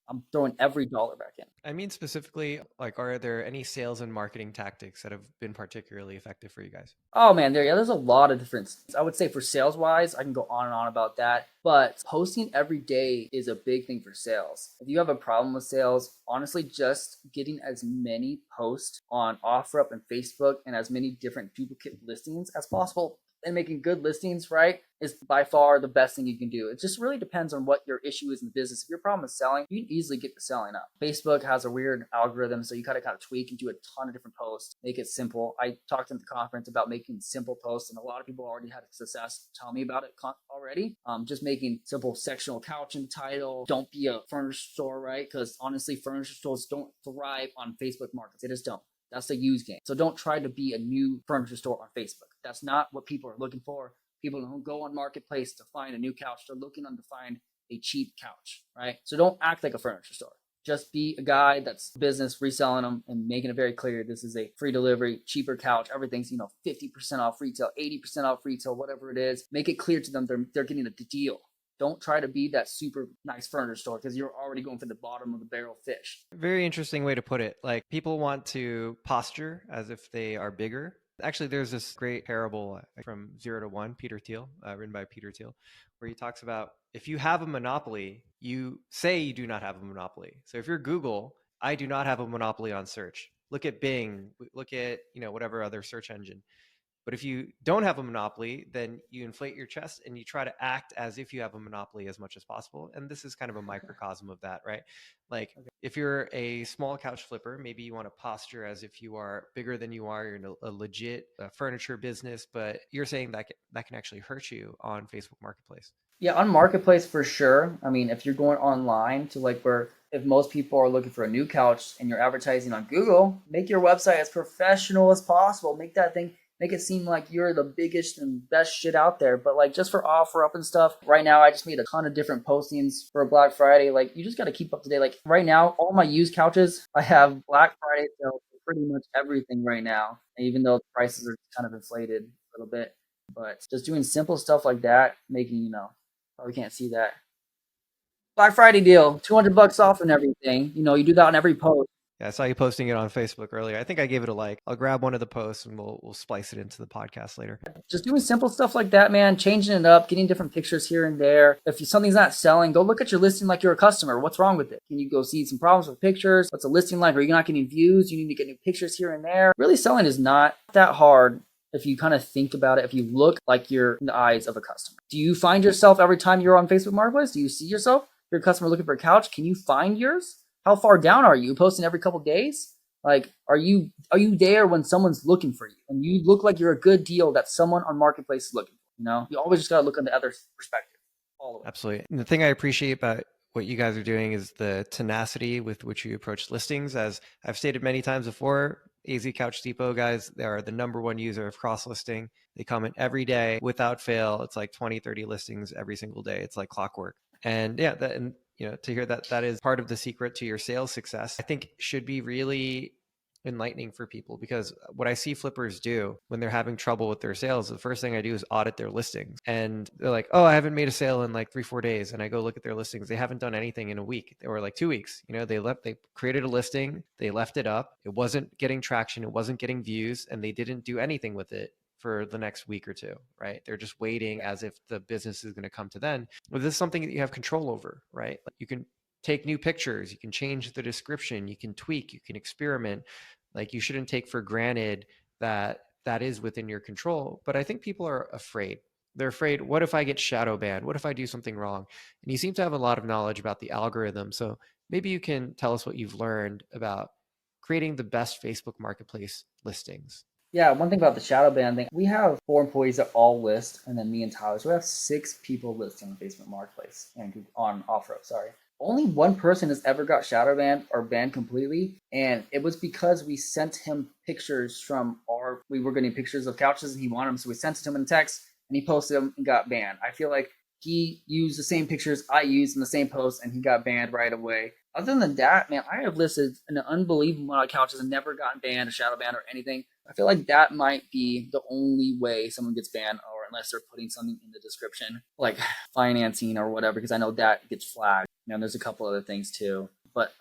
I'm throwing every dollar back in. I mean, specifically, like, are there any sales and marketing tactics that have been particularly effective for you guys? Oh man, there's a lot of different. I would say for sales wise, I can go on and on about that. But posting every day is a big thing for sales. If you have a problem with sales, honestly, just getting as many posts on OfferUp and Facebook and as many different duplicate listings as possible, and making good listings, right, is by far the best thing you can do. It just really depends on what your issue is in the business. If your problem is selling, you can easily get the selling up. Facebook has a weird algorithm, so you gotta kind of tweak and do a ton of different posts, make it simple. I talked at the conference about making simple posts, and a lot of people already had success telling me about it already. Just making simple sectional couch in the title. Don't be a furniture store, right? Because honestly, furniture stores don't thrive on Facebook markets. They just don't. That's the use game. So don't try to be a new furniture store on Facebook. That's not what people are looking for. People don't go on Marketplace to find a new couch. They're looking to find a cheap couch, right? So don't act like a furniture store. Just be a guy that's business reselling them and making it very clear this is a free delivery, cheaper couch. Everything's 50% off retail, 80% off retail, whatever it is. Make it clear to them they're getting a deal. Don't try to be that super nice furniture store because you're already going for the bottom of the barrel fish. Very interesting way to put it. Like people want to posture as if they are bigger. Actually, there's this great parable from 0 to 1, Peter Thiel, written by Peter Thiel, where he talks about if you have a monopoly, you say you do not have a monopoly. So if you're Google, I do not have a monopoly on search. Look at Bing, look at whatever other search engine. But if you don't have a monopoly, then you inflate your chest and you try to act as if you have a monopoly as much as possible. And this is kind of a microcosm of that, right? Like if you're a small couch flipper, maybe you want to posture as if you are bigger than you are. You're in a legit furniture business, but you're saying that can actually hurt you on Facebook Marketplace. Yeah, on Marketplace for sure. I mean, if you're going online to where if most people are looking for a new couch and you're advertising on Google, make your website as professional as possible. Make it seem like you're the biggest and best shit out there. But just for OfferUp and stuff, right now I just made a ton of different postings for Black Friday. You just got to keep up to date. Right now, all my used couches, I have Black Friday sales for pretty much everything right now. And even though the prices are kind of inflated a little bit, but just doing simple stuff like that, making, probably can't see that. Black Friday deal, $200 off and everything. You do that on every post. Yeah, I saw you posting it on Facebook earlier. I think I gave it a like. I'll grab one of the posts and we'll splice it into the podcast later. Just doing simple stuff like that, man, changing it up, getting different pictures here and there. If something's not selling, go look at your listing like you're a customer. What's wrong with it? Can you go see some problems with pictures? What's a listing like? Are you not getting views? You need to get new pictures here and there. Really selling is not that hard if you kind of think about it, if you look like you're in the eyes of a customer. Do you find yourself every time you're on Facebook Marketplace? Do you see yourself? You're a customer looking for a couch. Can you find yours? How far down are you? Posting every couple days? Like, are you there when someone's looking for you and you look like you're a good deal that someone on Marketplace is looking for? You know, you always just got to look on the other perspective. All the way. Absolutely. And the thing I appreciate about what you guys are doing is the tenacity with which you approach listings. As I've stated many times before, AZ Couch Depot guys, they are the #1 user of cross listing. They comment every day without fail. It's like 20, 30 listings every single day. It's like clockwork. And yeah, and to hear that is part of the secret to your sales success, I think should be really enlightening for people, because what I see flippers do when they're having trouble with their sales, the first thing I do is audit their listings, and they're like, oh, I haven't made a sale in like 3-4 days. And I go look at their listings. They haven't done anything in a week or like 2 weeks. They created a listing, they left it up. It wasn't getting traction. It wasn't getting views, and they didn't do anything with it for the next week or two, right? They're just waiting as if the business is going to come to them. Well, this is something that you have control over, right? Like, you can take new pictures, you can change the description, you can tweak, you can experiment. Like, you shouldn't take for granted that that is within your control. But I think people are afraid. They're afraid, what if I get shadow banned? What if I do something wrong? And you seem to have a lot of knowledge about the algorithm. So maybe you can tell us what you've learned about creating the best Facebook Marketplace listings. Yeah, one thing about the shadow ban thing, we have 4 employees that all list, and then me and Tyler. So we have 6 people listing on Facebook Marketplace and on off-road, sorry. Only one person has ever got shadow banned or banned completely, and it was because we sent him pictures we were getting pictures of couches and he wanted them, so we sent it to him in text and he posted them and got banned. I feel like he used the same pictures I used in the same post and he got banned right away. Other than that, man, I have listed an unbelievable amount of couches and never gotten banned, a shadow ban or anything. I feel like that might be the only way someone gets banned, or unless they're putting something in the description, like financing or whatever, because I know that gets flagged. There's a couple other things too. But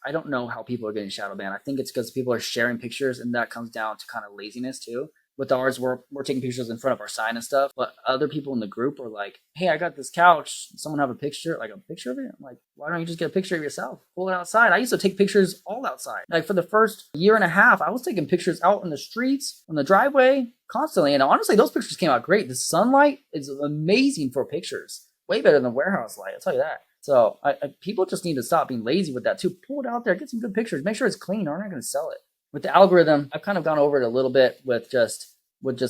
I don't know how people are getting shadow banned. I think it's because people are sharing pictures, and that comes down to kind of laziness too. With ours, we're taking pictures in front of our sign and stuff, but other people in the group are like, hey, I got this couch. Someone have a picture of it? I'm like, why don't you just get a picture of yourself? Pull it outside. I used to take pictures all outside. Like, for the first year and a half, I was taking pictures out in the streets, on the driveway, constantly. And honestly, those pictures came out great. The sunlight is amazing for pictures. Way better than warehouse light, I'll tell you that. So people just need to stop being lazy with that too. Pull it out there, get some good pictures. Make sure it's clean, or I'm not going to sell it. With the algorithm, I've kind of gone over it a little bit with just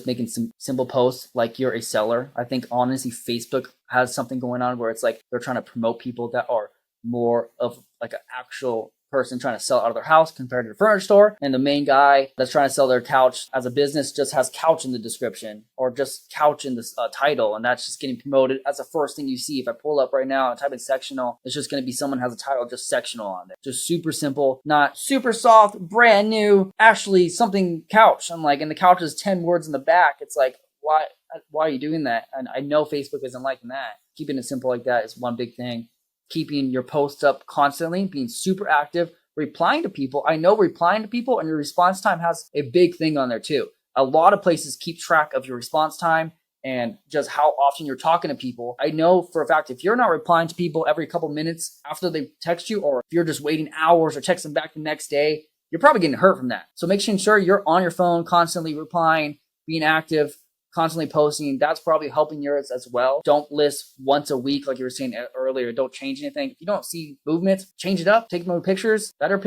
making some simple posts like you're a seller. I think honestly, Facebook has something going on where it's like they're trying to promote people that are more of like an actual person trying to sell out of their house compared to the furniture store. And the main guy that's trying to sell their couch as a business just has couch in the description or just couch in the title. And that's just getting promoted as the first thing you see. If I pull up right now and type in sectional, it's just going to be someone has a title, just sectional on there. Just super simple, not super soft, brand new, actually something couch. I'm like, and the couch is 10 words in the back. It's like, why are you doing that? And I know Facebook isn't liking that. Keeping it simple like that is one big thing. Keeping your posts up constantly, being super active, replying to people. I know replying to people and your response time has a big thing on there too. A lot of places keep track of your response time and just how often you're talking to people. I know for a fact, if you're not replying to people every couple minutes after they text you, or if you're just waiting hours or text them back the next day, you're probably getting hurt from that. So making sure you're on your phone, constantly replying, being active, constantly posting, that's probably helping yours as well. Don't list once a week like you were saying earlier. Don't change anything. If you don't see movement, change it up. Take more pictures, better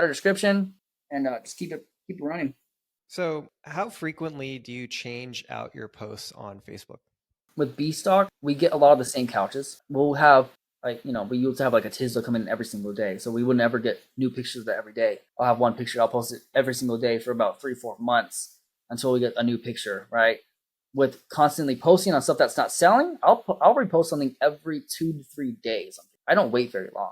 description, and just keep it running. So how frequently do you change out your posts on Facebook? With B Stock, we get a lot of the same couches. We'll have we used to have like a Tisla come in every single day. So we would never get new pictures of that every day. I'll have one picture. I'll post it every single day for about 3-4 months until we get a new picture, right? With constantly posting on stuff that's not selling, I'll repost something every 2 to 3 days. I don't wait very long.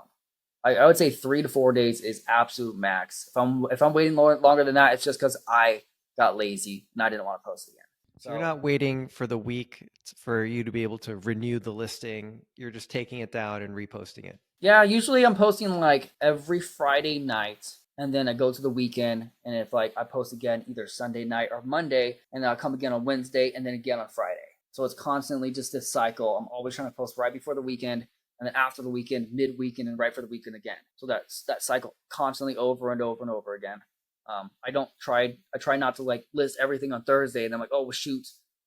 I would say 3 to 4 days is absolute max. If I'm waiting longer than that, it's just because I got lazy and I didn't want to post again. So you're not waiting for the week for you to be able to renew the listing. You're just taking it down and reposting it. Yeah, usually I'm posting like every Friday night And then I go to the weekend, and if like I post again either Sunday night or Monday, and then I'll come again on Wednesday, and then again on Friday. So it's constantly just this cycle. I'm always trying to post right before the weekend, and then after the weekend, mid-weekend, and right for the weekend again. So that's that cycle constantly over and over and over again. I try not to like list everything on Thursday, and I'm like, oh well, shoot,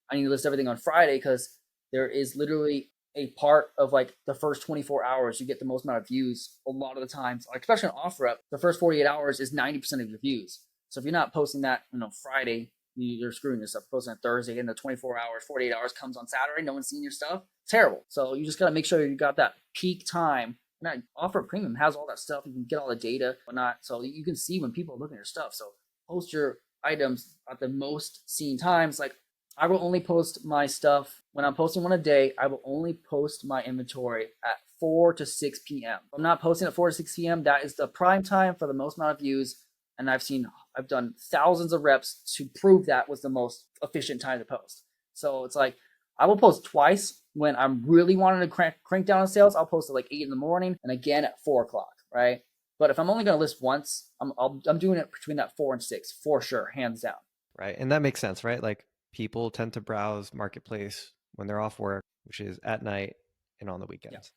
I need to list everything on Friday, because there is literally a part of like the first 24 hours you get the most amount of views a lot of the times, like especially on off rep, the first 48 hours is 90% of your views. So if you're not posting that, Friday, you're screwing yourself. Posting on Thursday, and the 24 hours, 48 hours comes on Saturday, no one's seeing your stuff. Terrible. So you just got to make sure you got that peak time. And Offer Premium has all that stuff. You can get all the data, whatnot, so you can see when people are looking at your stuff. So post your items at the most seen times. Like I will only post my stuff when I'm posting one a day. I will only post my inventory at 4 to 6 p.m. If I'm not posting at 4 to 6 p.m., that is the prime time for the most amount of views. And I've done thousands of reps to prove that was the most efficient time to post. So it's like I will post twice when I'm really wanting to crank down on sales. I'll post at like 8 in the morning and again at 4 o'clock, right? But if I'm only going to list once, I'm doing it between that 4 and 6 for sure, hands down. Right. And that makes sense, right? Like people tend to browse Marketplace when they're off work, which is at night and on the weekends. Yeah.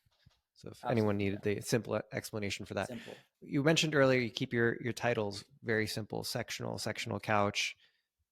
So if anyone needed the simple explanation for that. Simple. You mentioned earlier you keep your titles very simple: sectional couch.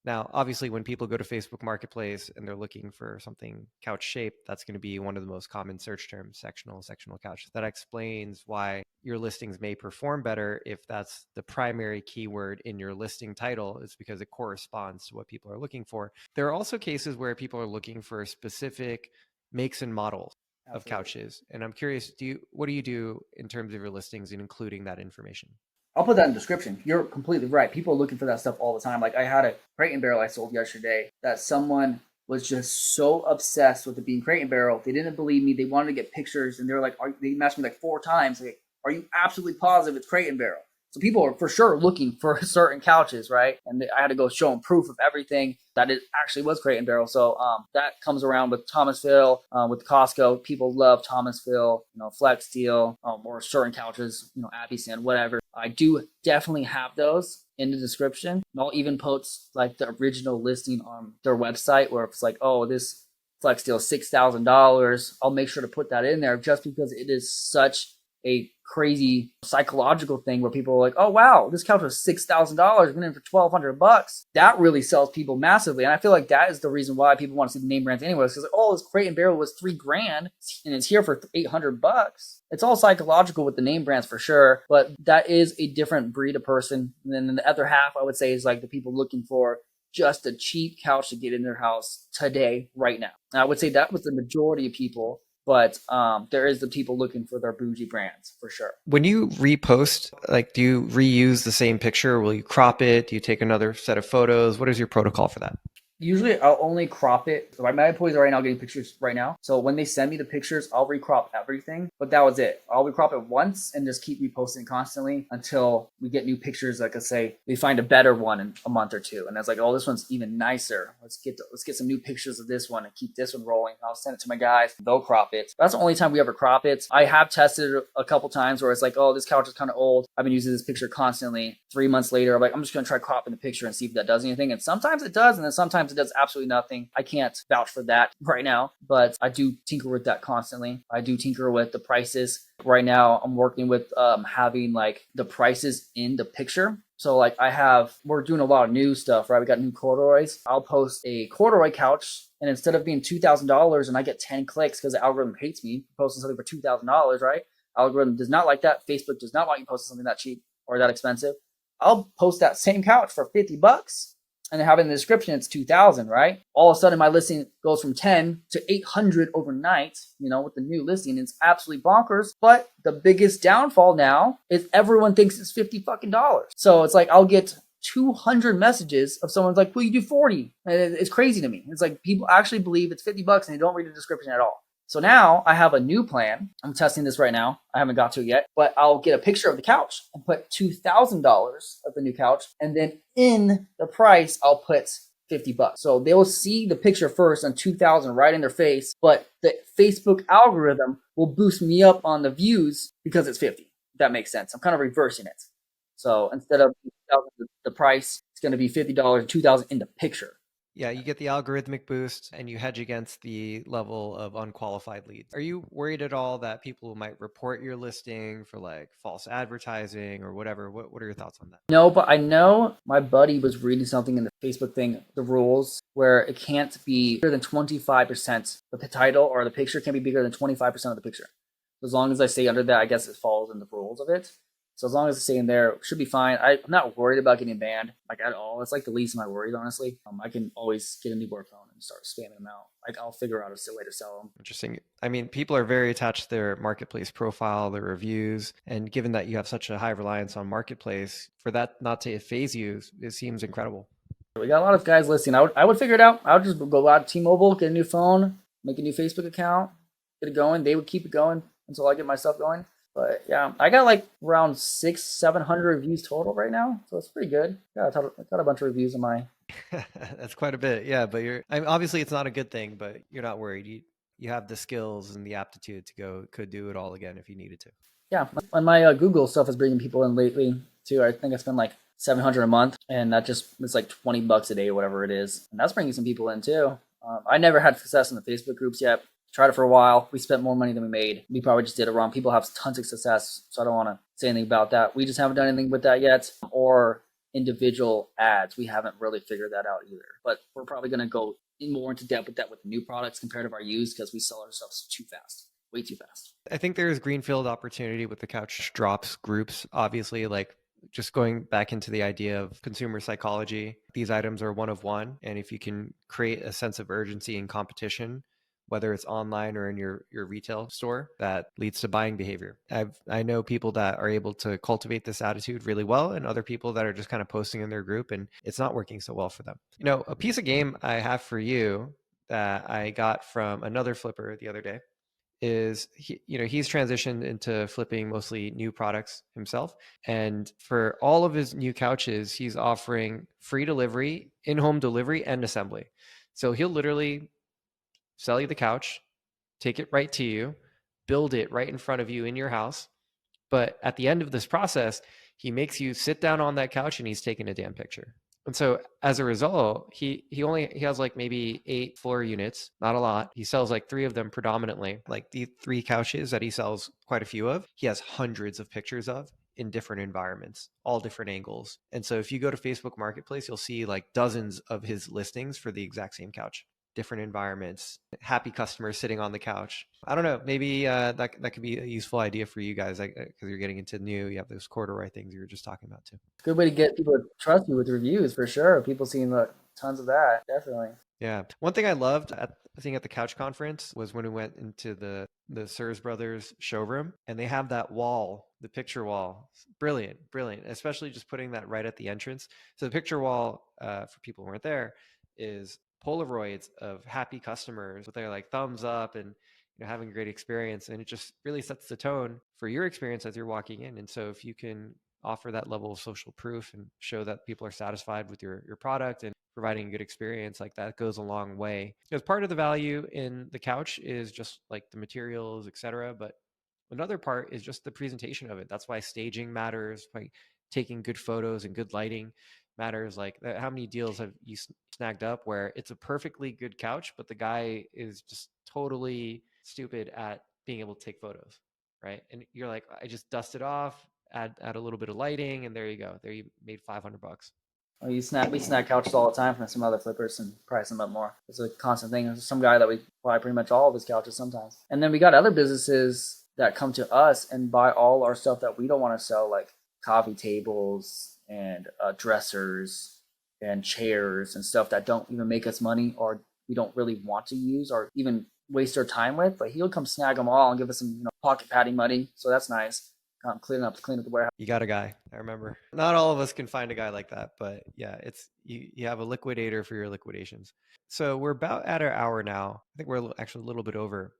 Now, obviously, when people go to Facebook Marketplace and they're looking for something couch shape, that's going to be one of the most common search terms: sectional couch. That explains why your listings may perform better if that's the primary keyword in your listing title. It's because it corresponds to what people are looking for. There are also cases where people are looking for specific makes and models of couches. And I'm curious, what do you do in terms of your listings and including that information? I'll put that in the description. You're completely right. People are looking for that stuff all the time. Like I had a Crate and Barrel I sold yesterday that someone was just so obsessed with it being Crate and Barrel. They didn't believe me. They wanted to get pictures, and they were like, they asked me like 4 times, like, are you absolutely positive it's Crate and Barrel? So people are for sure looking for certain couches, right? And I had to go show them proof of everything that it actually was Crate and Barrel. So that comes around with Thomasville, with Costco. People love Thomasville, Flex Steel, or certain couches, Abbey Sand, whatever. I do definitely have those in the description. And I'll even post like the original listing on their website, where it's like, oh, this Flex Steel is $6,000. I'll make sure to put that in there just because it is such a crazy psychological thing where people are like, oh wow, this couch was $6,000, went in for $1,200. That really sells people massively. And I feel like that is the reason why people want to see the name brands anyways. Because like, oh, this Crate and Barrel was $3,000 and it's here for $800. It's all psychological with the name brands for sure, but that is a different breed of person. And then the other half, I would say, is like the people looking for just a cheap couch to get in their house today, right now. And I would say that was the majority of people. But there is the people looking for their bougie brands for sure. When you repost, like, do you reuse the same picture? Will you crop it? Do you take another set of photos? What is your protocol for that? Usually I'll only crop it. So my employees are right now getting pictures right now. So when they send me the pictures, I'll recrop everything. But that was it. I'll recrop it once and just keep reposting constantly until we get new pictures. Like I say, we find a better one in a month or two. And it's like, oh, this one's even nicer. Let's get some new pictures of this one and keep this one rolling. I'll send it to my guys. They'll crop it. That's the only time we ever crop it. I have tested it a couple times where it's like, oh, this couch is kind of old. I've been using this picture constantly. 3 months later, I'm like, I'm just going to try cropping the picture and see if that does anything. And sometimes it does. And then sometimes it does absolutely nothing. I can't vouch for that right now, but I do tinker with that constantly. I do tinker with the prices. Right now, I'm working with having like the prices in the picture. So like we're doing a lot of new stuff, right? We got new corduroys. I'll post a corduroy couch, and instead of being $2,000 and I get 10 clicks because the algorithm hates me posting something for $2,000, right? Algorithm does not like that. Facebook does not want you posting something that cheap or that expensive. I'll post that same couch for $50 and then have it in the description, it's 2,000, right? All of a sudden my listing goes from 10 to 800 overnight, with the new listing. It's absolutely bonkers. But the biggest downfall now is everyone thinks it's $50 fucking dollars. So it's like I'll get 200 messages of someone's like, will you do 40? And it's crazy to me. It's like people actually believe it's $50 and they don't read the description at all. So now I have a new plan. I'm testing this right now. I haven't got to it yet, but I'll get a picture of the couch and put $2,000 of the new couch. And then in the price, I'll put $50. So they'll see the picture first on 2,000 right in their face, but the Facebook algorithm will boost me up on the views because it's 50. If that makes sense. I'm kind of reversing it. So instead of the price, it's going to be $50, $2,000 in the picture. Yeah, you get the algorithmic boost and you hedge against the level of unqualified leads. Are you worried at all that people might report your listing for like false advertising or whatever? What are your thoughts on that? No, but I know my buddy was reading something in the Facebook thing, the rules, where it can't be bigger than 25%. The title or the picture can be bigger than 25% of the picture. So as long as I stay under that, I guess it falls in the rules of it. So as long as I stay in there, it should be fine. I'm not worried about getting banned, like at all. It's like the least of my worries, honestly. I can always get a new work phone and start spamming them out. Like I'll figure out a way to sell them. Interesting. I mean, people are very attached to their marketplace profile, their reviews, and given that you have such a high reliance on marketplace, for that not to phase you, it seems incredible. We got a lot of guys listening. I would figure it out. I would just go out to T-Mobile, get a new phone, make a new Facebook account, get it going. They would keep it going until I get my stuff going. But yeah, I got like around 600-700 reviews total right now, so it's pretty good. I got a bunch of reviews on my. That's quite a bit, yeah. But obviously it's not a good thing, but you're not worried. You have the skills and the aptitude to could do it all again if you needed to. Yeah, and my Google stuff is bringing people in lately too. I think I spend like $700 a month, and that just is like $20 a day, whatever it is, and that's bringing some people in too. I never had success in the Facebook groups yet. Tried it for a while. We spent more money than we made. We probably just did it wrong. People have tons of success, so I don't want to say anything about that. We just haven't done anything with that yet. Or individual ads. We haven't really figured that out either. But we're probably going to go more into depth with that with new products compared to our used because we sell ourselves too fast, way too fast. I think there's greenfield opportunity with the couch drops groups. Obviously, like just going back into the idea of consumer psychology, these items are one of one. And if you can create a sense of urgency and competition, whether it's online or in your retail store, that leads to buying behavior. I know people that are able to cultivate this attitude really well, and other people that are just kind of posting in their group and it's not working so well for them. You know, a piece of game I have for you that I got from another flipper the other day is he's transitioned into flipping mostly new products himself, and for all of his new couches he's offering free delivery, in-home delivery, and assembly. So he'll literally sell you the couch, take it right to you, build it right in front of you in your house. But at the end of this process, he makes you sit down on that couch and he's taking a damn picture. And so as a result, he has like maybe 8 floor units, not a lot. He sells like 3 of them predominantly, like the 3 couches that he sells quite a few of. He has hundreds of pictures of in different environments, all different angles. And so if you go to Facebook Marketplace, you'll see like dozens of his listings for the exact same couch, different environments, happy customers sitting on the couch. I don't know, maybe that could be a useful idea for you guys, because you're getting into new, you have those corduroy things you were just talking about too. Good way to get people to trust you with reviews for sure. People seeing tons of that, definitely. Yeah. One thing I loved at the couch conference was when we went into the Sears Brothers showroom, and they have that wall, the picture wall. Brilliant, especially just putting that right at the entrance. So the picture wall, for people who weren't there, is Polaroids of happy customers with their like thumbs up and having a great experience, and it just really sets the tone for your experience as you're walking in. And so if you can offer that level of social proof and show that people are satisfied with your product and providing a good experience, like that goes a long way. Because part of the value in the couch is just like the materials, etc. But another part is just the presentation of it. That's why staging matters, like taking good photos and good lighting matters. Like how many deals have you snagged up where it's a perfectly good couch, but the guy is just totally stupid at being able to take photos, right? And you're like, I just dust it off, add a little bit of lighting, and there you go. There you made $500. We snag couches all the time from some other flippers and price them up more. It's a constant thing. There's some guy that we buy pretty much all of his couches sometimes. And then we got other businesses that come to us and buy all our stuff that we don't want to sell, like coffee tables and dressers and chairs and stuff that don't even make us money or we don't really want to use or even waste our time with. But he'll come snag them all and give us some pocket padding money. So that's nice. Clean up the warehouse. You got a guy. I remember. Not all of us can find a guy like that, but yeah, it's you have a liquidator for your liquidations. So we're about at our hour now. I think we're actually a little bit over.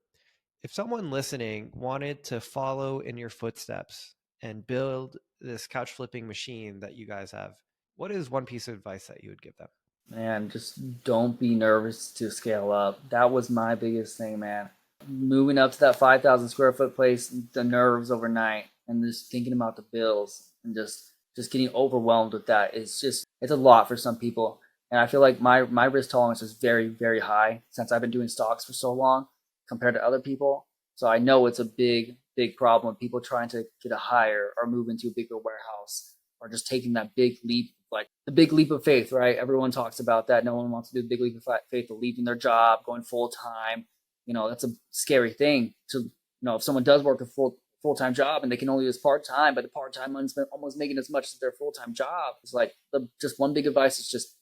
If someone listening wanted to follow in your footsteps and build this couch flipping machine that you guys have, what is one piece of advice that you would give them? Man, just don't be nervous to scale up. That was my biggest thing, man. Moving up to that 5,000 square foot place, the nerves overnight, and just thinking about the bills and just just getting overwhelmed with that is just, it's a lot for some people. And I feel like my risk tolerance is very, very high since I've been doing stocks for so long compared to other people. So I know it's a big, big problem with people trying to get a hire or move into a bigger warehouse or just taking that big leap, like the big leap of faith, right? Everyone talks about that. No one wants to do the big leap of faith of leaving their job, going full time. That's a scary thing to, if someone does work a full-time job and they can only do this part-time, but the part-time one's almost making as much as their full-time job. It's like just one big advice is just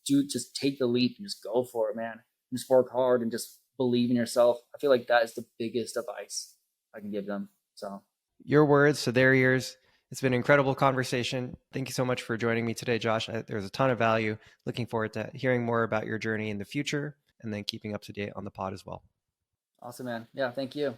take the leap and just go for it, man. And just work hard and just believe in yourself. I feel like that is the biggest advice I can give them. So Your words to their ears. It's been an incredible conversation. Thank you so much for joining me today, Josh. There's a ton of value. Looking forward to hearing more about your journey in the future and then keeping up to date on the pod as well. awesome, man. Yeah, thank you.